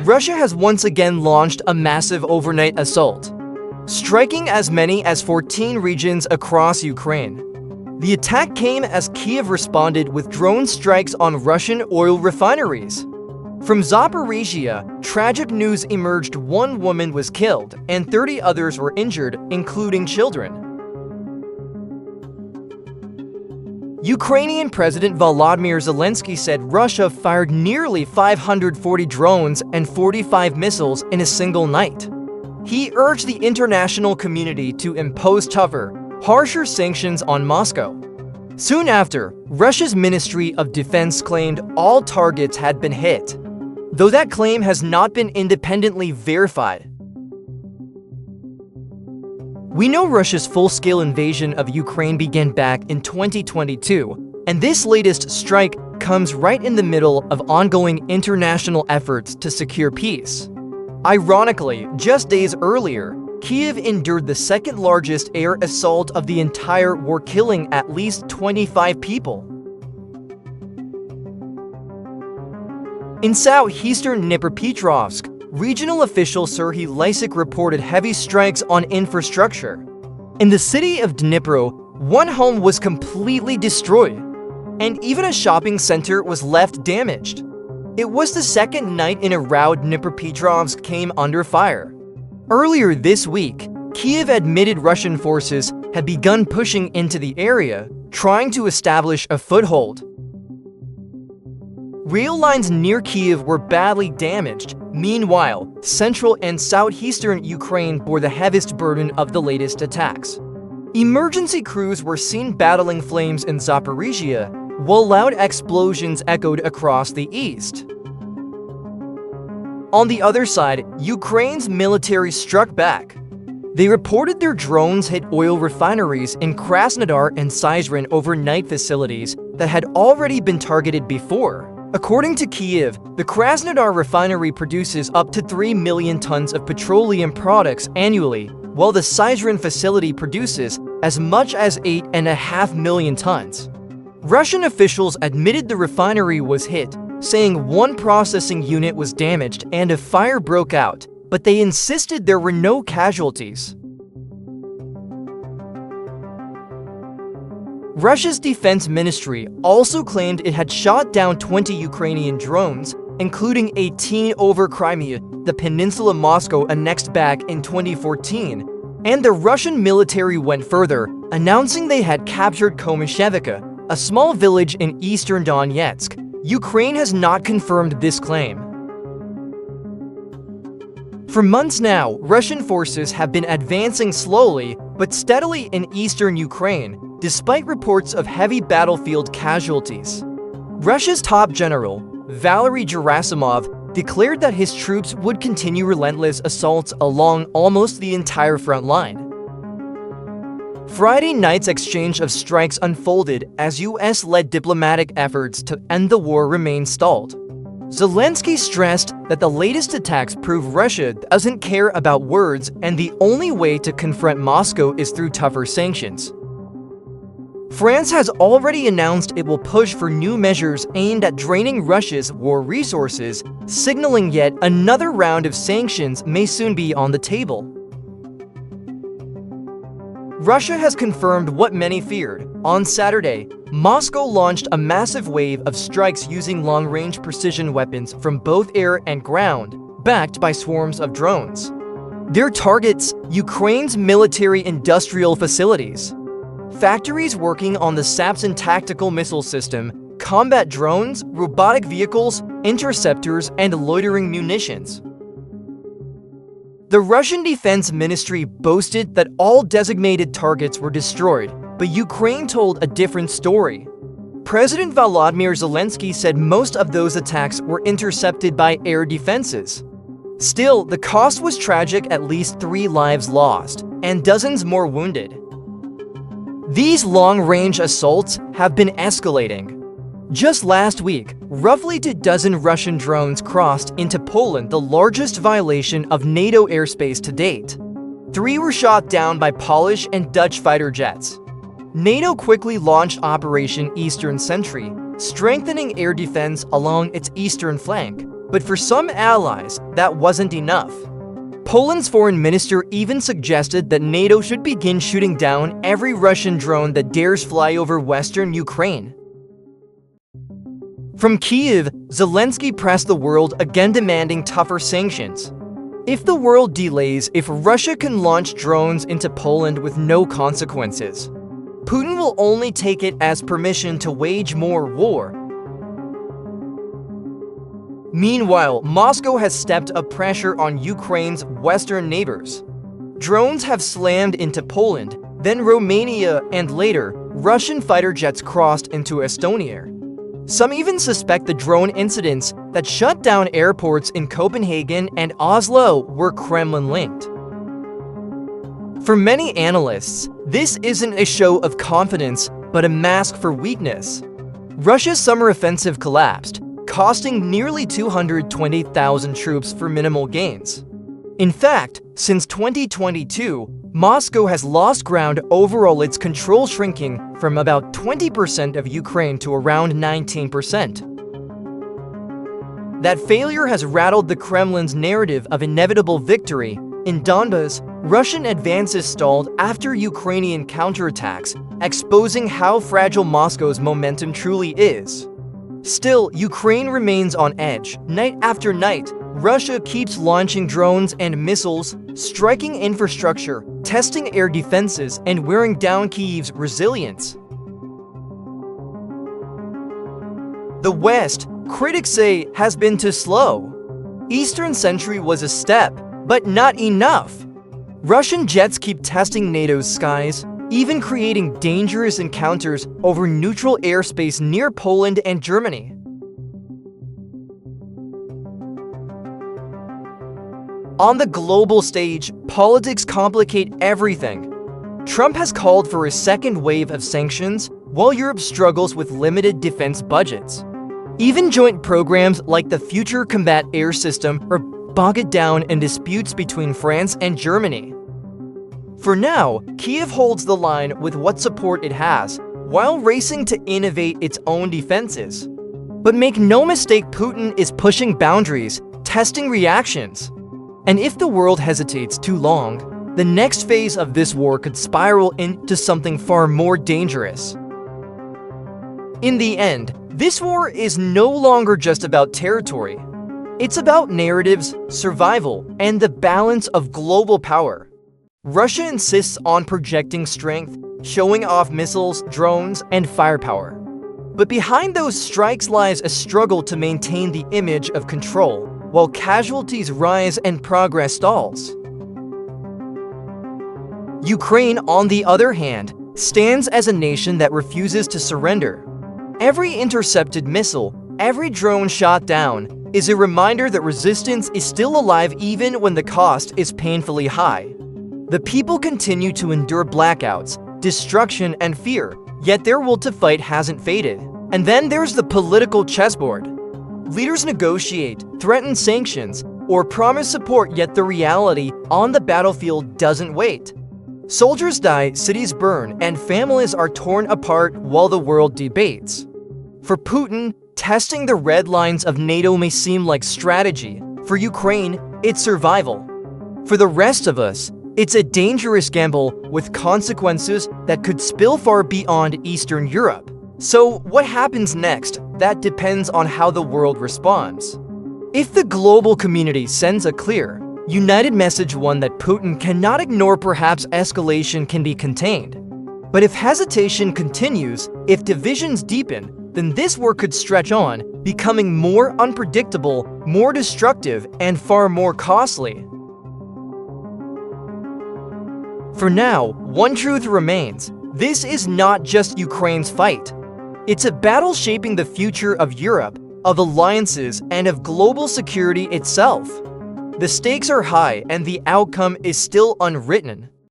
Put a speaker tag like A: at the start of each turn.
A: Russia has once again launched a massive overnight assault, striking as many as 14 regions across Ukraine. The attack came as Kyiv responded with drone strikes on Russian oil refineries. From Zaporizhia, tragic news emerged: one woman was killed and 30 others were injured, including children. Ukrainian President Volodymyr Zelensky said Russia fired nearly 540 drones and 45 missiles in a single night. He urged the international community to impose tougher, harsher sanctions on Moscow. Soon after, Russia's Ministry of Defense claimed all targets had been hit, though that claim has not been independently verified. We know Russia's full-scale invasion of Ukraine began back in 2022, and this latest strike comes right in the middle of ongoing international efforts to secure peace. Ironically, just days earlier, Kyiv endured the second-largest air assault of the entire war, killing at least 25 people. In southeastern Dnipropetrovsk, regional official Serhiy Lysik reported heavy strikes on infrastructure. In the city of Dnipro, one home was completely destroyed, and even a shopping center was left damaged. It was the second night in a row Dnipropetrovsk came under fire. Earlier this week, Kyiv admitted Russian forces had begun pushing into the area, trying to establish a foothold. Rail lines near Kyiv were badly damaged. Meanwhile, central and southeastern Ukraine bore the heaviest burden of the latest attacks. Emergency crews were seen battling flames in Zaporizhia, while loud explosions echoed across the east. On the other side, Ukraine's military struck back. They reported their drones hit oil refineries in Krasnodar and Syzran overnight, facilities that had already been targeted before. According to Kyiv, the Krasnodar refinery produces up to 3 million tons of petroleum products annually, while the Syzran facility produces as much as 8.5 million tons. Russian officials admitted the refinery was hit, saying one processing unit was damaged and a fire broke out, but they insisted there were no casualties. Russia's defense ministry also claimed it had shot down 20 Ukrainian drones, including 18 over Crimea, the peninsula Moscow annexed back in 2014, and the Russian military went further, announcing they had captured Komishevka, a small village in eastern Donetsk. Ukraine has not confirmed this claim. For months now, Russian forces have been advancing slowly but steadily in eastern Ukraine, despite reports of heavy battlefield casualties. Russia's top general, Valery Gerasimov, declared that his troops would continue relentless assaults along almost the entire front line. Friday night's exchange of strikes unfolded as US-led diplomatic efforts to end the war remained stalled. Zelensky stressed that the latest attacks prove Russia doesn't care about words and the only way to confront Moscow is through tougher sanctions. France has already announced it will push for new measures aimed at draining Russia's war resources, signaling yet another round of sanctions may soon be on the table. Russia has confirmed what many feared. On Saturday, Moscow launched a massive wave of strikes using long-range precision weapons from both air and ground, backed by swarms of drones. Their targets: Ukraine's military-industrial facilities, factories working on the Sapson tactical missile system, combat drones, robotic vehicles, interceptors, and loitering munitions. The Russian Defense Ministry boasted that all designated targets were destroyed, but Ukraine told a different story. President Volodymyr Zelensky said most of those attacks were intercepted by air defenses. Still, the cost was tragic: at least 3 lives lost, and dozens more wounded. These long-range assaults have been escalating. Just last week, roughly 24 Russian drones crossed into Poland, the largest violation of NATO airspace to date. 3 were shot down by Polish and Dutch fighter jets. NATO quickly launched Operation Eastern Sentry, strengthening air defense along its eastern flank, But for some allies, that wasn't enough. Poland's foreign minister even suggested that NATO should begin shooting down every Russian drone that dares fly over western Ukraine. From Kyiv, Zelensky pressed the world, again demanding tougher sanctions. If the world delays, if Russia can launch drones into Poland with no consequences, Putin will only take it as permission to wage more war. Meanwhile, Moscow has stepped up pressure on Ukraine's western neighbors. Drones have slammed into Poland, then Romania, and later, Russian fighter jets crossed into Estonia. Some even suspect the drone incidents that shut down airports in Copenhagen and Oslo were Kremlin-linked. For many analysts, this isn't a show of confidence, but a mask for weakness. Russia's summer offensive collapsed, costing nearly 220,000 troops for minimal gains. In fact, since 2022, Moscow has lost ground overall, its control shrinking from about 20% of Ukraine to around 19%. That failure has rattled the Kremlin's narrative of inevitable victory. In Donbas, Russian advances stalled after Ukrainian counterattacks, exposing how fragile Moscow's momentum truly is. Still, Ukraine remains on edge. Night after night, Russia keeps launching drones and missiles, striking infrastructure, testing air defenses, and wearing down Kyiv's resilience. The West, critics say, has been too slow. Eastern Century was a step, but not enough. Russian jets keep testing NATO's skies, even creating dangerous encounters over neutral airspace near Poland and Germany. On the global stage, politics complicate everything. Trump has called for a second wave of sanctions, while Europe struggles with limited defense budgets. Even joint programs like the Future Combat Air System are bogged down in disputes between France and Germany. For now, Kyiv holds the line with what support it has, while racing to innovate its own defenses. But make no mistake, Putin is pushing boundaries, testing reactions. And if the world hesitates too long, the next phase of this war could spiral into something far more dangerous. In the end, this war is no longer just about territory. It's about narratives, survival, and the balance of global power. Russia insists on projecting strength, showing off missiles, drones, and firepower. But behind those strikes lies a struggle to maintain the image of control, while casualties rise and progress stalls. Ukraine, on the other hand, stands as a nation that refuses to surrender. Every intercepted missile, every drone shot down, is a reminder that resistance is still alive even when the cost is painfully high. The people continue to endure blackouts, destruction, and fear, yet their will to fight hasn't faded. And then there's the political chessboard. Leaders negotiate, threaten sanctions, or promise support, yet the reality on the battlefield doesn't wait. Soldiers die, cities burn, and families are torn apart while the world debates. For Putin, testing the red lines of NATO may seem like strategy. For Ukraine, it's survival. For the rest of us, it's a dangerous gamble with consequences that could spill far beyond Eastern Europe. So what happens next? That depends on how the world responds. If the global community sends a clear, united message, one that Putin cannot ignore, perhaps escalation can be contained. But if hesitation continues, if divisions deepen, then this war could stretch on, becoming more unpredictable, more destructive, and far more costly. For now, one truth remains. This is not just Ukraine's fight. It's a battle shaping the future of Europe, of alliances, and of global security itself. The stakes are high, and the outcome is still unwritten.